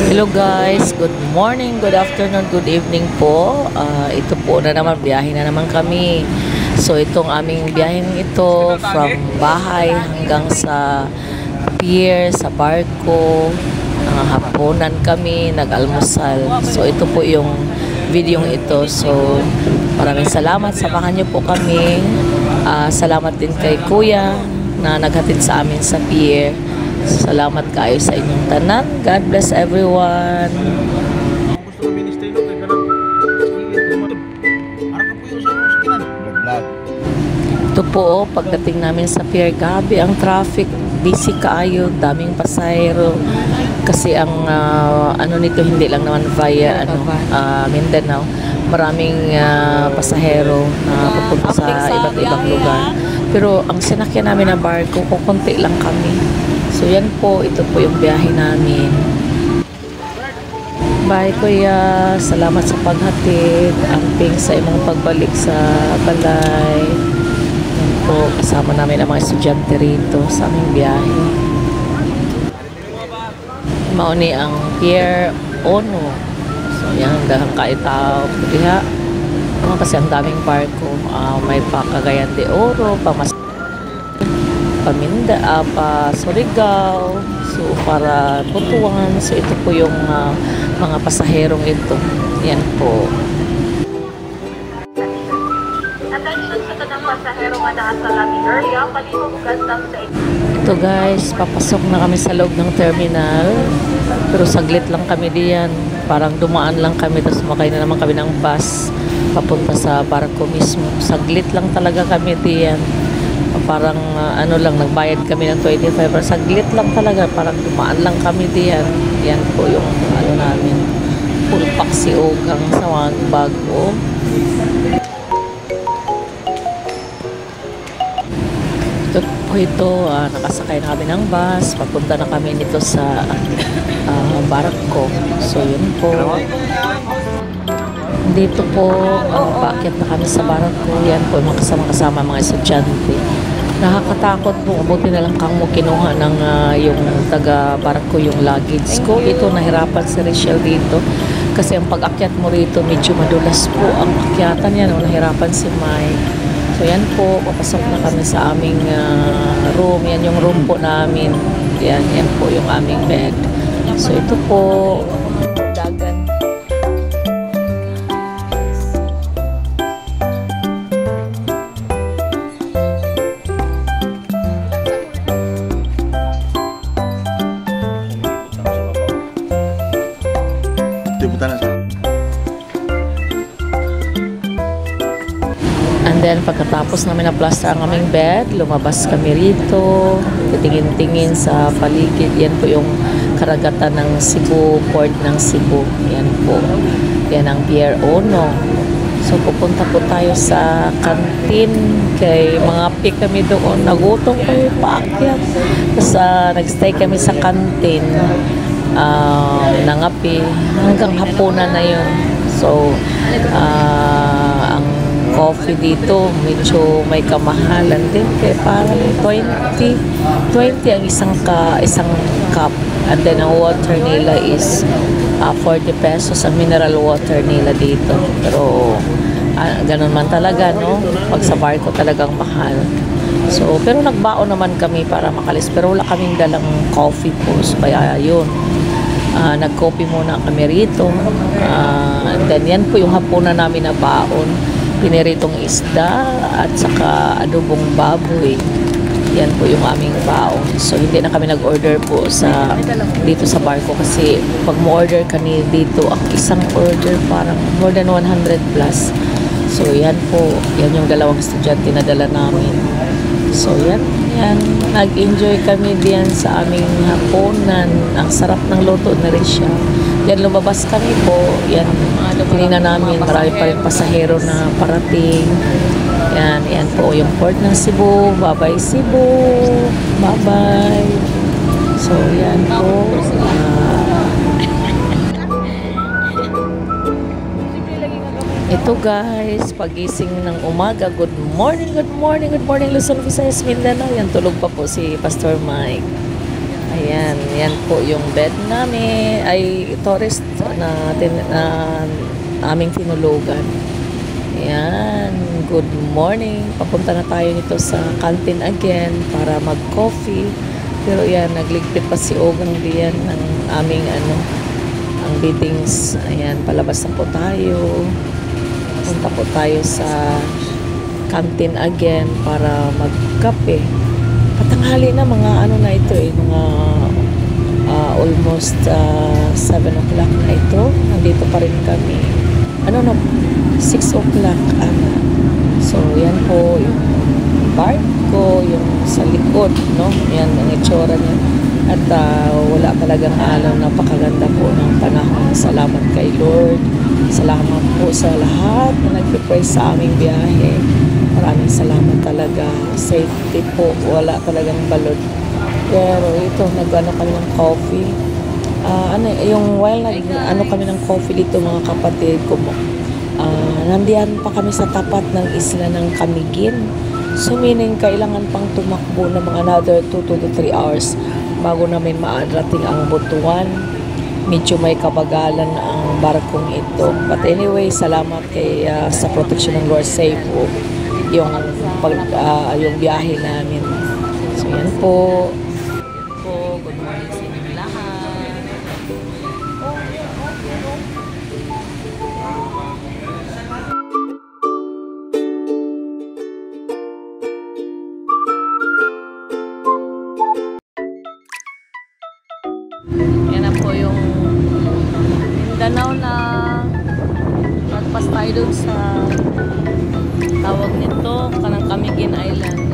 Hello guys, good morning, good afternoon, good evening po. Ito po na naman, biyahe na naman kami. So itong aming biyaheng ito from bahay hanggang sa pier, sa barko. Hapunan kami, nag-almusal. So ito po yung videong ito. So maraming salamat, samahan niyo po kami. Salamat din kay Kuya na naghatid sa amin sa pier. Salamat kayo sa inyong tanan. God bless everyone. Ito po, pagdating namin sa pier, gabi ang traffic, busy kaayo, daming pasahero. Kasi ang ano nito, hindi lang naman via Mindanao. Maraming pasahero na papunta sa iba't ibang lugar. Pero ang sinakyan namin na barko, kukunti lang kami. So yan po, ito po yung biyahe namin. Bye Kuya, salamat sa paghatid. Amping sa imong pagbalik sa balay. Yan po, kasama namin ang mga estudyante rito sa aming biyahe. Mauni ang Pier Ono. So yan, dahang kaitao diha. Kasi ang daming barko. May pa Cagayan de Oro, Paminda, pa Surigao, so para Butuan. So ito po yung mga pasaherong ito. Yan po. Attention sa tanang pasahero nga naa sa labi area, palihog sa ito guys, papasok na kami sa loob ng terminal. Pero saglit lang kami diyan. Parang dumaan lang kami, tapos sumakay na naman kami ng bus papunta sa barko mismo. Saglit lang talaga kami diyan. Parang ano lang, nagbayad kami ng 25, pero saglit lang talaga, parang dumaan lang kami diyan. Yan po yung ano namin, full pack si Ogang sa mga bago. Ito, nakasakay na kami ng bus, papunta na kami nito sa barko. So yun po, dito po paakyat na kami sa barko. Yan po, mga kasama mga estudyante. Nakakatakot po, buti na lang kang mo kinuha ng yung taga barko yung luggage ko. Ito, nahirapan si Rachel dito kasi ang pag-akyat mo rito medyo madulas po ang akyatan yan. Nahirapan si Mike. So yan po, papasok na kami sa aming room. Yan yung room po namin. Yan po yung aming bed. So ito po, dagat. And then pagkatapos namin na-plaster ang aming bed, lumabas kami rito, titingin-tingin sa paligid. Yan po yung karagatan ng Cebu, port ng Cebu. Yan po. Yan ang Pier Ono. So pupunta po tayo sa kantin, kay mga pick kami doon. Nagutom kami paakyat. Tapos nagstay kami sa kantin. Nangapi hanggang hapunan na yun. So ang coffee dito medyo may kamahalan din, kaya parang 20 ang isang cup. And then ang water nila is 40 pesos ang mineral water nila dito. Pero ganun man talaga, no? Pag sa barko talagang mahal. So pero nagbaon naman kami para makalis, pero wala kaming dalang coffee po. So kaya yun, nag-coffee muna kami rito. And then yan po yung hapunan namin na baon. Piniritong isda at saka adobong baboy. Yan po yung aming baon. So hindi na kami nag-order po dito sa barko kasi pag mo-order kami dito, ang isang order parang more than 100 plus. So yan po, yan yung dalawang estudyante na dala namin. So yan. Nag-enjoy kami diyan sa aming hapunan. Ang sarap ng luto na rin siya. Yan, lumabas kami po. Yan, tinignan namin. Marami pa rin pasahero na parating. Yan po yung port ng Cebu. Bye-bye Cebu. Bye-bye. So, yan po. Ito guys, pagising ng umaga. Good morning Luzon, Visayas, Mindanao. Yan, tulog pa po si Pastor Mike. Ayan, yan po yung bed namin. Ay, tourist na aming tinulugan. Ayan, good morning. Papunta na tayo nito sa canteen again para mag-coffee. Pero yan, nagligpit pa si Ogang diyan ng aming ang biddings. Ayan, palabas na po tayo. Punta po tayo sa canteen again para magkape. Patanghali na mga na ito mga almost 7 o'clock na ito. Nandito pa rin kami. 6 o'clock. So, yan po yung barko, yung sa likod, no? Yan ang itsura niya. At wala talagang alaw. Napakaganda po ng panahon. Salamat kay Lord. Salamat po sa lahat na nagpipray sa aming biyahe. Maraming salamat talaga. Safety po. Wala talagang balod. Pero ito, nag-ano kami ng coffee. While kami ng coffee dito mga kapatid ko mo. Nandiyan pa kami sa tapat ng isla ng Camiguin. So meaning, kailangan pang tumakbo ng mga another 2 to 3 hours bago namin maarating ang Butuan. Medyo may kabagalan ang barkong ito. But anyway, salamat kay sa protection ng Lord. Safe po yung biyahe namin. So yan po. Good morning sa inyong lahat. Yan na po yung Mindanao na nagpas tayo dun sa tawag nito, kanang Camiguin Island.